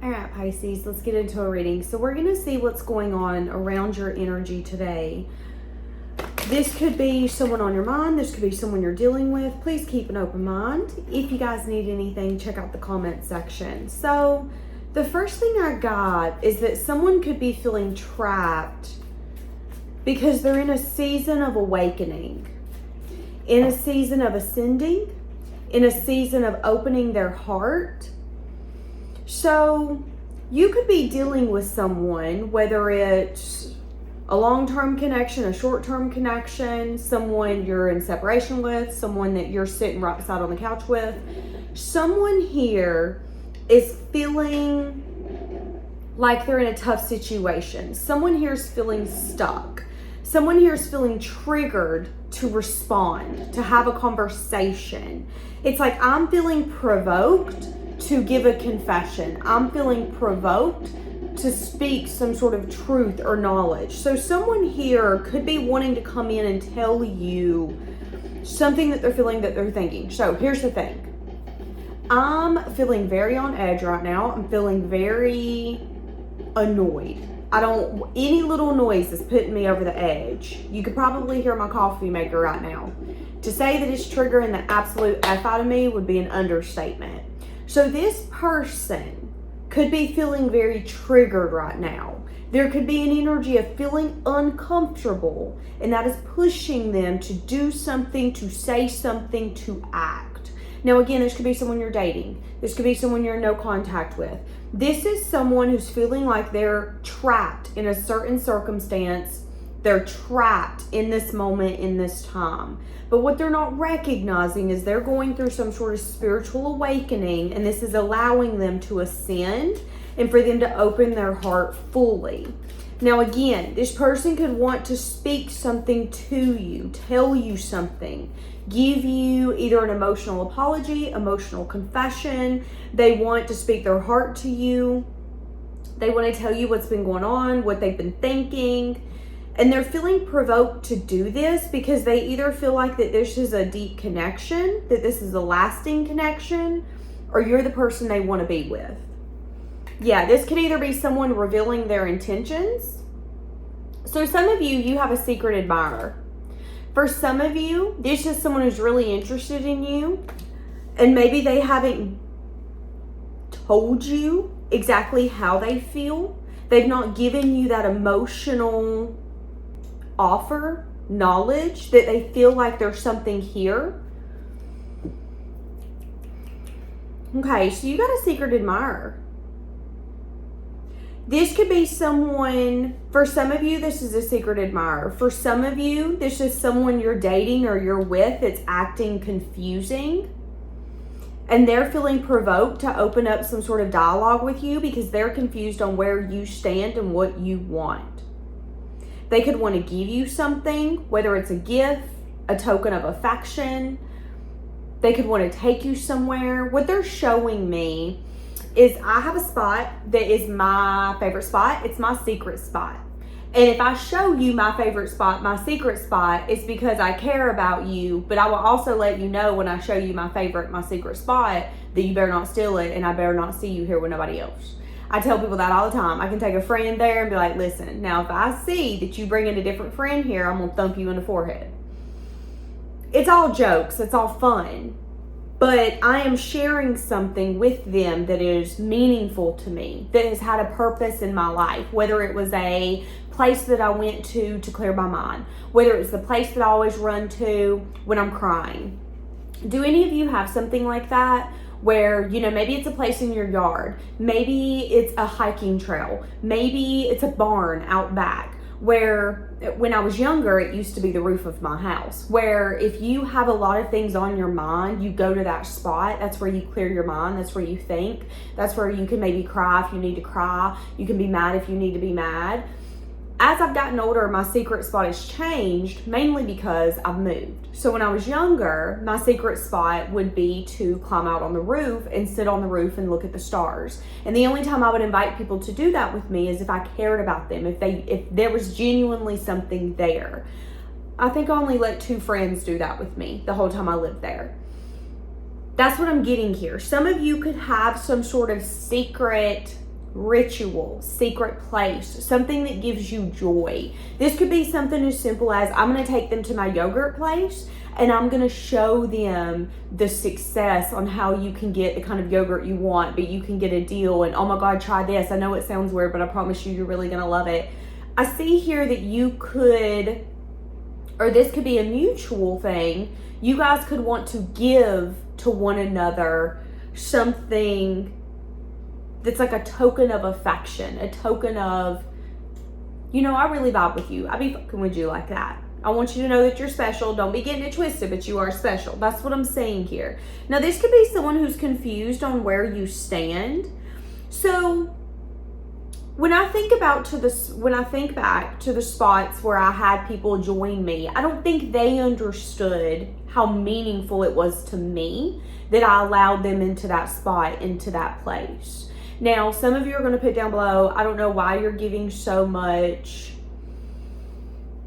All right, Pisces, let's get into a reading. So we're going to see what's going on around your energy today. This could be someone on your mind. This could be someone you're dealing with. Please keep an open mind. If you guys need anything, check out the comment section. So the first thing I got is that someone could be feeling trapped because they're in a season of awakening, in a season of ascending, in a season of opening their heart. So you could be dealing with someone, whether it's a long-term connection, a short-term connection, someone you're in separation with, someone that you're sitting right beside on the couch with. Someone here is feeling like they're in a tough situation. Someone here is feeling stuck. Someone here is feeling triggered to respond, to have a conversation. It's like, I'm feeling provoked to give a confession. I'm feeling provoked to speak some sort of truth or knowledge. So someone here could be wanting to come in and tell you something that they're feeling, that they're thinking. So here's the thing. I'm feeling very on edge right now. I'm feeling very annoyed. Any little noise is putting me over the edge. You could probably hear my coffee maker right now. To say that it's triggering the absolute F out of me would be an understatement. So this person could be feeling very triggered right now. There could be an energy of feeling uncomfortable, and that is pushing them to do something, to say something, to act. Now again, this could be someone you're dating. This could be someone you're in no contact with. This is someone who's feeling like they're trapped in a certain circumstance. They're trapped in this moment, in this time. But what they're not recognizing is they're going through some sort of spiritual awakening, and this is allowing them to ascend and for them to open their heart fully. Now again, this person could want to speak something to you, tell you something, give you either an emotional apology, emotional confession. They want to speak their heart to you. They want to tell you what's been going on, what they've been thinking. And they're feeling provoked to do this because they either feel like that this is a deep connection, that this is a lasting connection, or you're the person they want to be with. Yeah, this could either be someone revealing their intentions. So some of you have a secret admirer. For some of you, this is someone who's really interested in you, and maybe they haven't told you exactly how they feel. They've not given you that emotional offer, knowledge, that they feel like there's something here. Okay, so you got a secret admirer. This could be someone, for some of you, this is a secret admirer. For some of you, this is someone you're dating or you're with that's acting confusing. And they're feeling provoked to open up some sort of dialogue with you because they're confused on where you stand and what you want. They could want to give you something, whether it's a gift, a token of affection. They could want to take you somewhere. What they're showing me is I have a spot that is my favorite spot. It's my secret spot. And if I show you my favorite spot, my secret spot, it's because I care about you. But I will also let you know when I show you my secret spot, that you better not steal it and I better not see you here with nobody else. I tell people that all the time. I can take a friend there and be like, listen, now if I see that you bring in a different friend here, I'm going to thump you in the forehead. It's all jokes. It's all fun. But I am sharing something with them that is meaningful to me, that has had a purpose in my life, whether it was a place that I went to clear my mind, whether it's the place that I always run to when I'm crying. Do any of you have something like that? Where, maybe it's a place in your yard, maybe it's a hiking trail, maybe it's a barn out back, where when I was younger, it used to be the roof of my house, where if you have a lot of things on your mind, you go to that spot. That's where you clear your mind. That's where you think. That's where you can maybe cry if you need to cry. You can be mad if you need to be mad. As I've gotten older, my secret spot has changed, mainly because I've moved. So when I was younger, my secret spot would be to climb out on the roof and sit on the roof and look at the stars. And the only time I would invite people to do that with me is if I cared about them, if there was genuinely something there. I think I only let 2 friends do that with me the whole time I lived there. That's what I'm getting here. Some of you could have some sort of secret ritual, secret place, something that gives you joy. This could be something as simple as, I'm going to take them to my yogurt place and I'm going to show them the success on how you can get the kind of yogurt you want, but you can get a deal. And oh my God, try this. I know it sounds weird, but I promise you, you're really going to love it. I see here that you could, or this could be a mutual thing. You guys could want to give to one another something that's like a token of affection, a token of, you know, I really vibe with you. I be fucking with you like that. I want you to know that you're special. Don't be getting it twisted, but you are special. That's what I'm saying here. Now, this could be someone who's confused on where you stand. So when I think back to the spots where I had people join me, I don't think they understood how meaningful it was to me that I allowed them into that spot, into that place. Now, some of you are going to put down below, I don't know why you're giving so much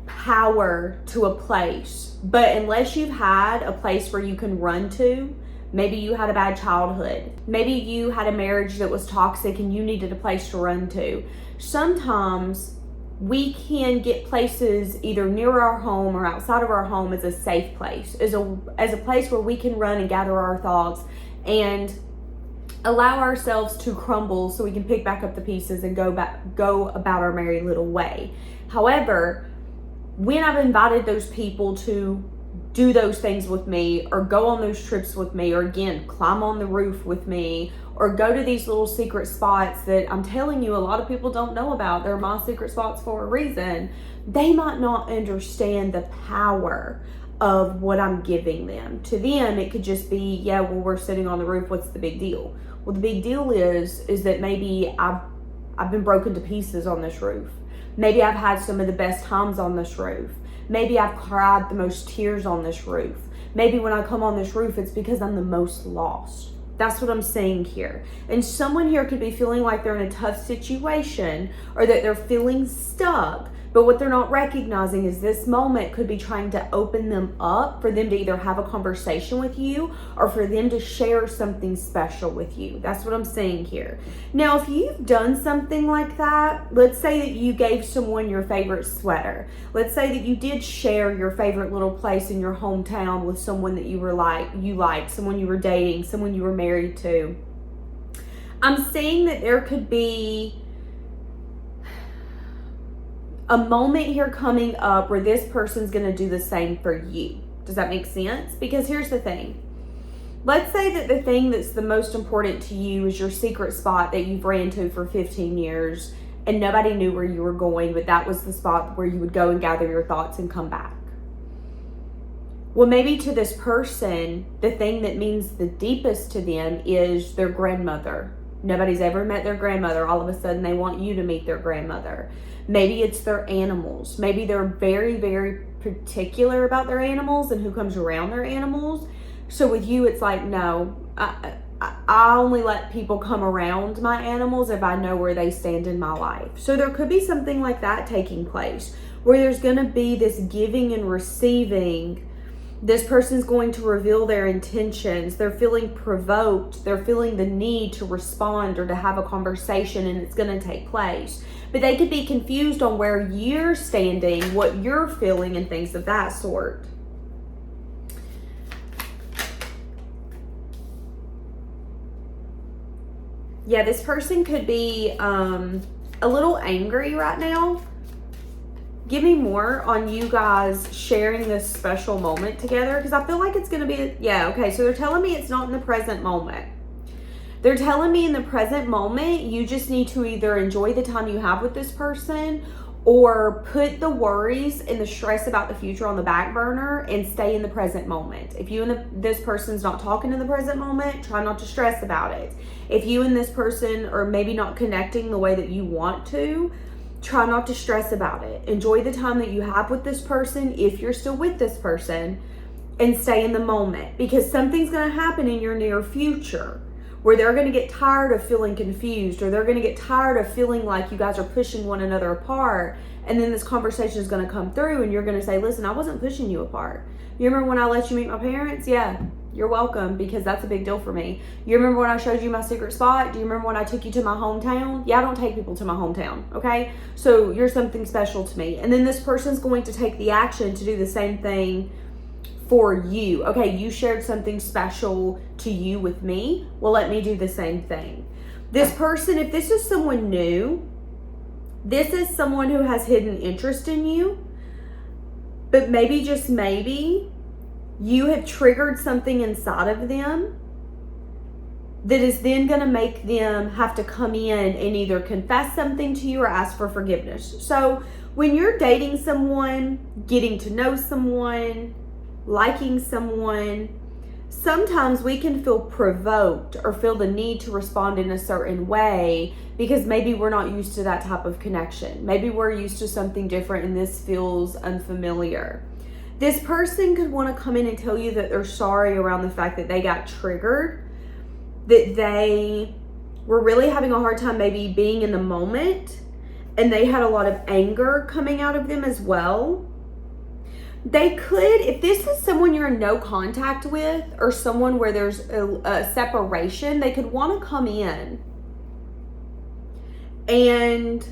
power to a place, but unless you've had a place where you can run to, maybe you had a bad childhood, maybe you had a marriage that was toxic and you needed a place to run to. Sometimes we can get places either near our home or outside of our home as a safe place, as a place where we can run and gather our thoughts and allow ourselves to crumble so we can pick back up the pieces and go about our merry little way. However, when I've invited those people to do those things with me, or go on those trips with me, or again, climb on the roof with me, or go to these little secret spots that I'm telling you a lot of people don't know about, they're my secret spots for a reason, they might not understand the power of what I'm giving them. To them, it could just be, yeah, well, we're sitting on the roof, what's the big deal? Well, the big deal is that maybe I've been broken to pieces on this roof. Maybe I've had some of the best times on this roof. Maybe I've cried the most tears on this roof. Maybe when I come on this roof, it's because I'm the most lost. That's what I'm saying here. And someone here could be feeling like they're in a tough situation, or that they're feeling stuck. But what they're not recognizing is this moment could be trying to open them up for them to either have a conversation with you or for them to share something special with you. That's what I'm saying here. Now, if you've done something like that, let's say that you gave someone your favorite sweater. Let's say that you did share your favorite little place in your hometown with someone that you liked, someone you were dating, someone you were married to. I'm saying that there could be a moment here coming up where this person's going to do the same for you. Does that make sense? Because here's the thing. Let's say that the thing that's the most important to you is your secret spot that you've ran to for 15 years and nobody knew where you were going, but that was the spot where you would go and gather your thoughts and come back. Well, maybe to this person, the thing that means the deepest to them is their grandmother. Nobody's ever met their grandmother. All of a sudden, they want you to meet their grandmother. Maybe it's their animals. Maybe they're very, very particular about their animals and who comes around their animals. So with you, it's like, no, I only let people come around my animals if I know where they stand in my life. So there could be something like that taking place, where there's going to be this giving and receiving. This person's going to reveal their intentions. They're feeling provoked. They're feeling the need to respond or to have a conversation, and it's going to take place. But they could be confused on where you're standing, what you're feeling, and things of that sort. Yeah, this person could be a little angry right now. Give me more on you guys sharing this special moment together, because I feel like it's going to be, yeah, okay, so they're telling me it's not in the present moment. They're telling me in the present moment, you just need to either enjoy the time you have with this person or put the worries and the stress about the future on the back burner and stay in the present moment. If you and this person's not talking in the present moment, try not to stress about it. If you and this person are maybe not connecting the way that you want to, try not to stress about it. Enjoy the time that you have with this person, if you're still with this person, and stay in the moment, because something's going to happen in your near future where they're going to get tired of feeling confused, or they're going to get tired of feeling like you guys are pushing one another apart. And then this conversation is going to come through and you're going to say, listen, I wasn't pushing you apart. You remember when I let you meet my parents? Yeah. You're welcome, because that's a big deal for me. You remember when I showed you my secret spot? Do you remember when I took you to my hometown? Yeah, I don't take people to my hometown, okay? So you're something special to me. And then this person's going to take the action to do the same thing for you. Okay, you shared something special to you with me. Well, let me do the same thing. This person, if this is someone new, this is someone who has hidden interest in you, but maybe, just maybe, you have triggered something inside of them that is then going to make them have to come in and either confess something to you or ask for forgiveness. So when you're dating someone, getting to know someone, liking someone, sometimes we can feel provoked or feel the need to respond in a certain way because maybe we're not used to that type of connection. Maybe we're used to something different and this feels unfamiliar. This person could want to come in and tell you that they're sorry around the fact that they got triggered, that they were really having a hard time maybe being in the moment, and they had a lot of anger coming out of them as well. They could, if this is someone you're in no contact with or someone where there's a separation, they could want to come in and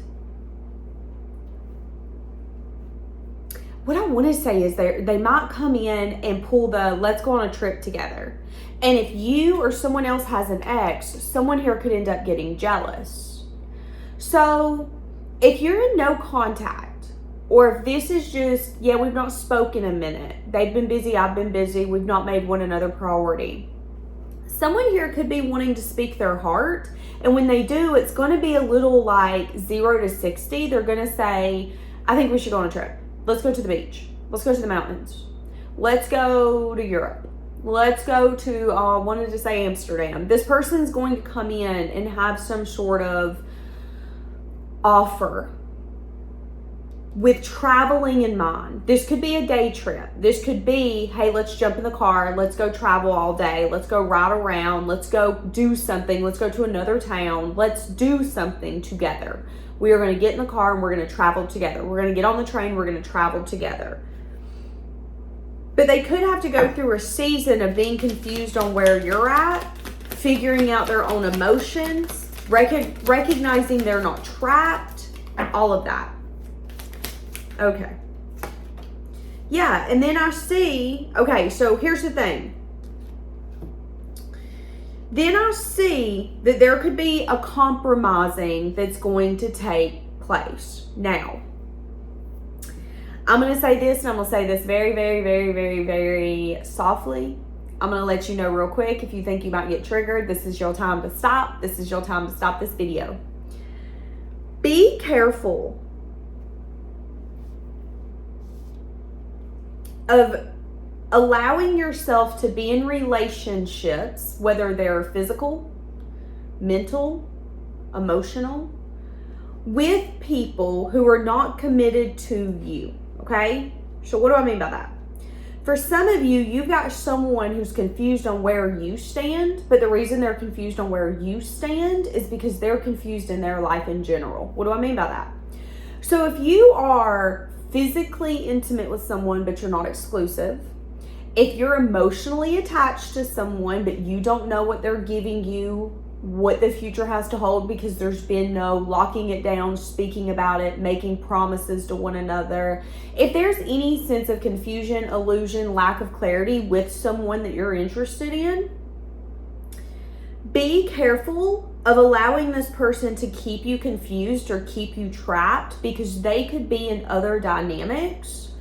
what I want to say is they might come in and pull the let's go on a trip together. And if you or someone else has an ex, someone here could end up getting jealous. So if you're in no contact, or if this is just, yeah, we've not spoken a minute, they've been busy, I've been busy, we've not made one another priority. Someone here could be wanting to speak their heart. And when they do, it's going to be a little like 0 to 60. They're going to say, I think we should go on a trip. Let's go to the beach. Let's go to the mountains. Let's go to Europe. Let's go to, I wanted to say Amsterdam. This person's going to come in and have some sort of offer with traveling in mind. This could be a day trip. This could be, hey, let's jump in the car. Let's go travel all day. Let's go ride around. Let's go do something. Let's go to another town. Let's do something together. We are going to get in the car and we're going to travel together. We're going to get on the train. We're going to travel together. But they could have to go through a season of being confused on where you're at, figuring out their own emotions, recognizing they're not trapped, all of that. Okay. Yeah, and then I see, okay, so here's the thing. Then I see that there could be a compromising that's going to take place. Now, I'm going to say this, and I'm going to say this very, very, very, very, very softly. I'm going to let you know real quick, if you think you might get triggered, this is your time to stop. This is your time to stop this video. Be careful of allowing yourself to be in relationships, whether they're physical, mental, emotional, with people who are not committed to you, okay? So what do I mean by that? For some of you, you've got someone who's confused on where you stand, but the reason they're confused on where you stand is because they're confused in their life in general. What do I mean by that? So if you are physically intimate with someone, but you're not exclusive, if you're emotionally attached to someone, but you don't know what they're giving you, what the future has to hold because there's been no locking it down, speaking about it, making promises to one another. If there's any sense of confusion, illusion, lack of clarity with someone that you're interested in, be careful of allowing this person to keep you confused or keep you trapped, because they could be in other dynamics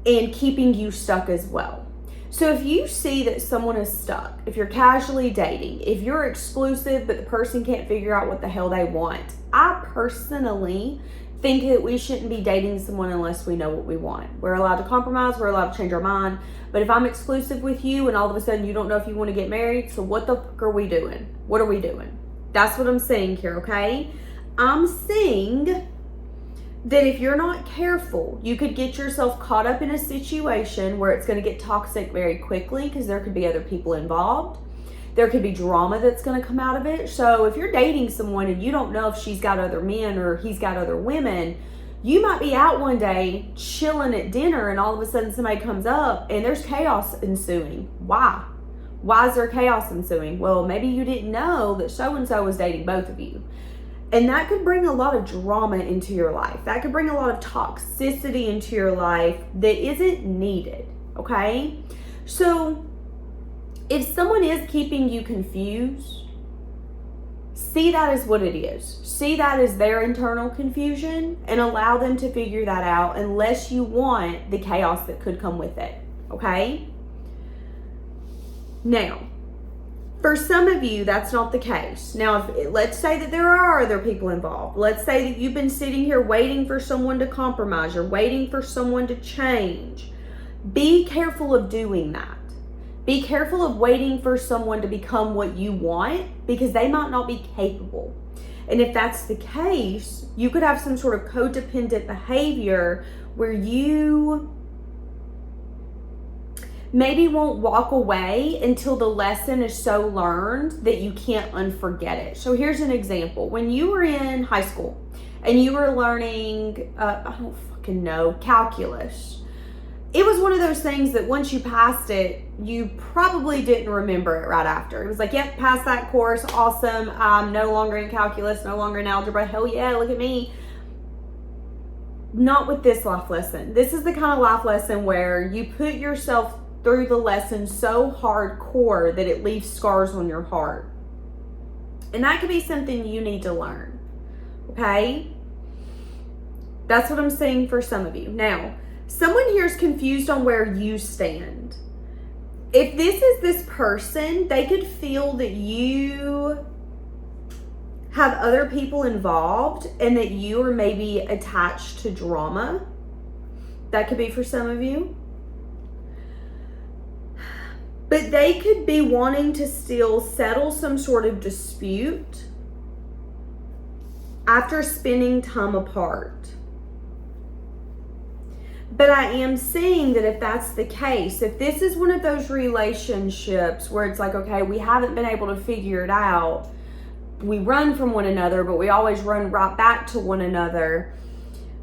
and keeping you stuck as well. So if you see that someone is stuck, if you're casually dating, if you're exclusive but the person can't figure out what the hell they want, I personally think that we shouldn't be dating someone unless we know what we want. We're allowed to compromise, we're allowed to change our mind, but if I'm exclusive with you and all of a sudden you don't know if you want to get married, so what the fuck are we doing? What are we doing? That's what I'm saying here, okay? I'm saying that if you're not careful, you could get yourself caught up in a situation where it's going to get toxic very quickly because there could be other people involved. There could be drama that's going to come out of it. So if you're dating someone and you don't know if she's got other men or he's got other women, you might be out one day chilling at dinner and all of a sudden somebody comes up and there's chaos ensuing. Why? Why is there chaos ensuing? Well, maybe you didn't know that so-and-so was dating both of you. And that could bring a lot of drama into your life. That could bring a lot of toxicity into your life that isn't needed, okay? So if someone is keeping you confused, see that as what it is. See that as their internal confusion and allow them to figure that out unless you want the chaos that could come with it, okay? Now, for some of you, that's not the case. Now, let's say that there are other people involved. Let's say that you've been sitting here waiting for someone to compromise. You're waiting for someone to change. Be careful of doing that. Be careful of waiting for someone to become what you want because they might not be capable. And if that's the case, you could have some sort of codependent behavior where you maybe won't walk away until the lesson is so learned that you can't unforget it. So here's an example. When you were in high school and you were learning, I don't fucking know, calculus, it was one of those things that once you passed it, you probably didn't remember it right after. It was like, yep, passed that course, awesome. I'm no longer in calculus, no longer in algebra. Hell yeah, look at me. Not with this life lesson. This is the kind of life lesson where you put yourself through the lesson so hardcore that it leaves scars on your heart. And that could be something you need to learn. Okay? That's what I'm saying for some of you. Now, someone here is confused on where you stand. If this is this person, they could feel that you have other people involved and that you are maybe attached to drama. That could be for some of you. But they could be wanting to still settle some sort of dispute after spending time apart. But I am saying that if that's the case, if this is one of those relationships where it's like, okay, we haven't been able to figure it out, we run from one another, but we always run right back to one another,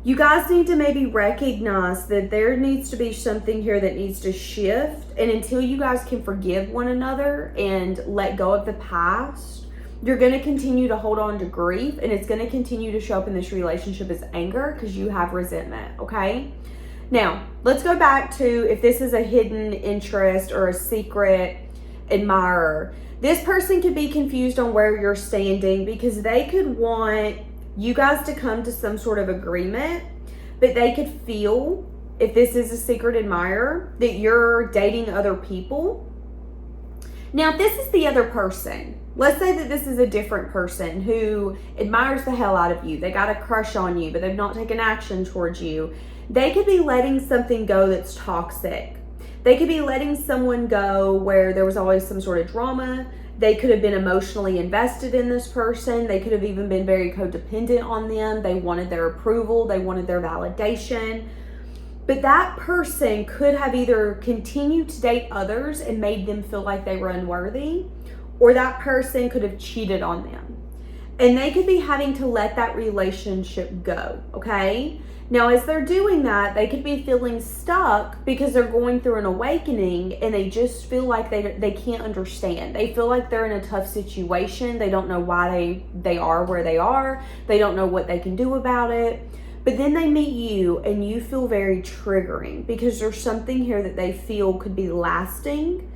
you guys need to maybe recognize that there needs to be something here that needs to shift. And until you guys can forgive one another and let go of the past, you're going to continue to hold on to grief, and it's going to continue to show up in this relationship as anger because you have resentment, okay? Now, let's go back to if this is a hidden interest or a secret admirer. This person could be confused on where you're standing because they could want you guys to come to some sort of agreement, but they could feel, if this is a secret admirer, that you're dating other people. Now, if this is the other person, let's say that this is a different person who admires the hell out of you. They got a crush on you, but they've not taken action towards you. They could be letting something go that's toxic. They could be letting someone go where there was always some sort of drama. They could have been emotionally invested in this person. They could have even been very codependent on them. They wanted their approval. They wanted their validation. But that person could have either continued to date others and made them feel like they were unworthy, or that person could have cheated on them. And they could be having to let that relationship go, okay? Now, as they're doing that, they could be feeling stuck because they're going through an awakening and they just feel like they can't understand. They feel like they're in a tough situation. They don't know why they are where they are. They don't know what they can do about it. But then they meet you and you feel very triggering because there's something here that they feel could be lasting.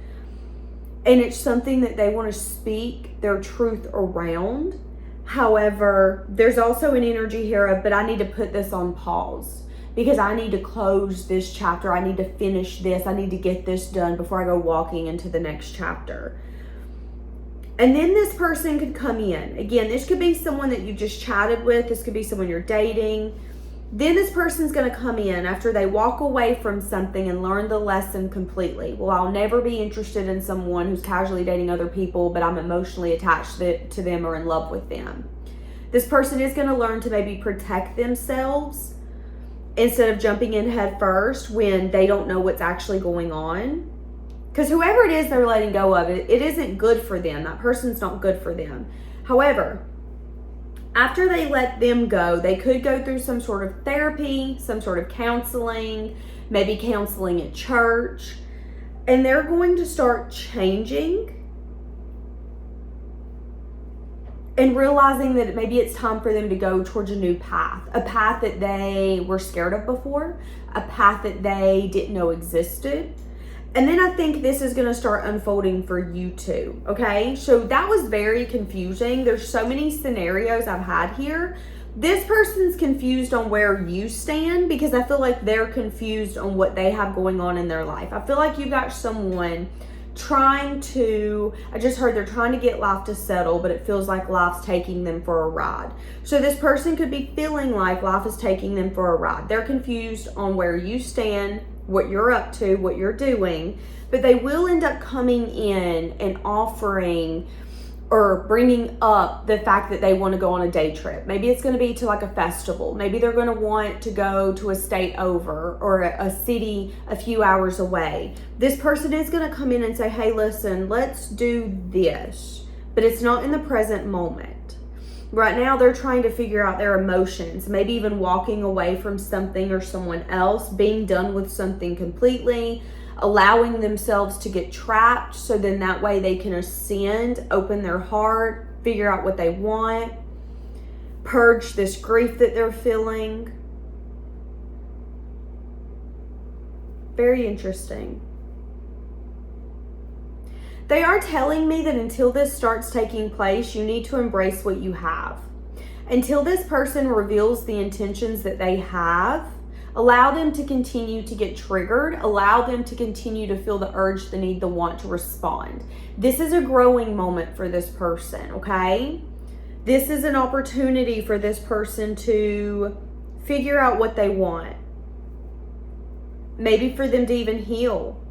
And it's something that they want to speak their truth around. However, there's also an energy here of, but I need to put this on pause because I need to close this chapter. I need to finish this. I need to get this done before I go walking into the next chapter. And then this person could come in. Again, this could be someone that you just chatted with. This could be someone you're dating. Then this person's going to come in after they walk away from something and learn the lesson completely. Well, I'll never be interested in someone who's casually dating other people, but I'm emotionally attached to them or in love with them. This person is going to learn to maybe protect themselves instead of jumping in head first when they don't know what's actually going on. Because whoever it is they're letting go of, it isn't good for them. That person's not good for them. However, after they let them go, they could go through some sort of therapy, some sort of counseling, maybe counseling at church. And they're going to start changing and realizing that maybe it's time for them to go towards a new path. A path that they were scared of before. A path that they didn't know existed. And then I think this is going to start unfolding for you too, okay? So that was very confusing. There's so many scenarios I've had here. This person's confused on where you stand because I feel like they're confused on what they have going on in their life. I feel like you got someone trying to, I just heard they're trying to get life to settle, but it feels like life's taking them for a ride. So this person could be feeling like life is taking them for a ride. They're confused on where you stand, what you're up to, what you're doing, but they will end up coming in and offering or bringing up the fact that they want to go on a day trip. Maybe it's going to be to like a festival. Maybe they're going to want to go to a state over or a city a few hours away. This person is going to come in and say, hey, listen, let's do this, but it's not in the present moment. Right now, they're trying to figure out their emotions, maybe even walking away from something or someone else, being done with something completely, allowing themselves to get trapped so then that way they can ascend, open their heart, figure out what they want, purge this grief that they're feeling. Very interesting. They are telling me that until this starts taking place, you need to embrace what you have. Until this person reveals the intentions that they have, allow them to continue to get triggered. Allow them to continue to feel the urge, the need, the want to respond. This is a growing moment for this person, okay? This is an opportunity for this person to figure out what they want. Maybe for them to even heal.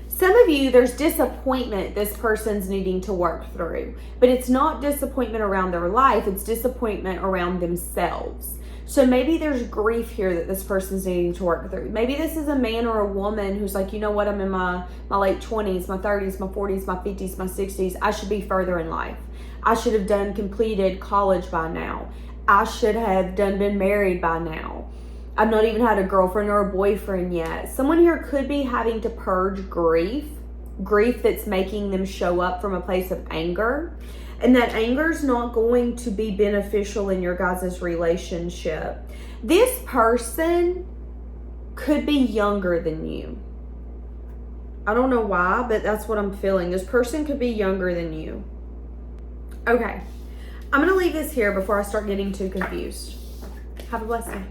Some of you, there's disappointment this person's needing to work through, but it's not disappointment around their life, it's disappointment around themselves. So maybe there's grief here that this person's needing to work through. Maybe this is a man or a woman who's like, you know what, I'm in my late 20s, my 30s, my 40s, my 50s, my 60s. I should be further in life. I should have completed college by now. I should have been married by now. I've not even had a girlfriend or a boyfriend yet. Someone here could be having to purge grief that's making them show up from a place of anger. And that anger is not going to be beneficial in your guys' relationship. This person could be younger than you. I don't know why, but that's what I'm feeling. This person could be younger than you. Okay, I'm going to leave this here before I start getting too confused. Have a blessed day.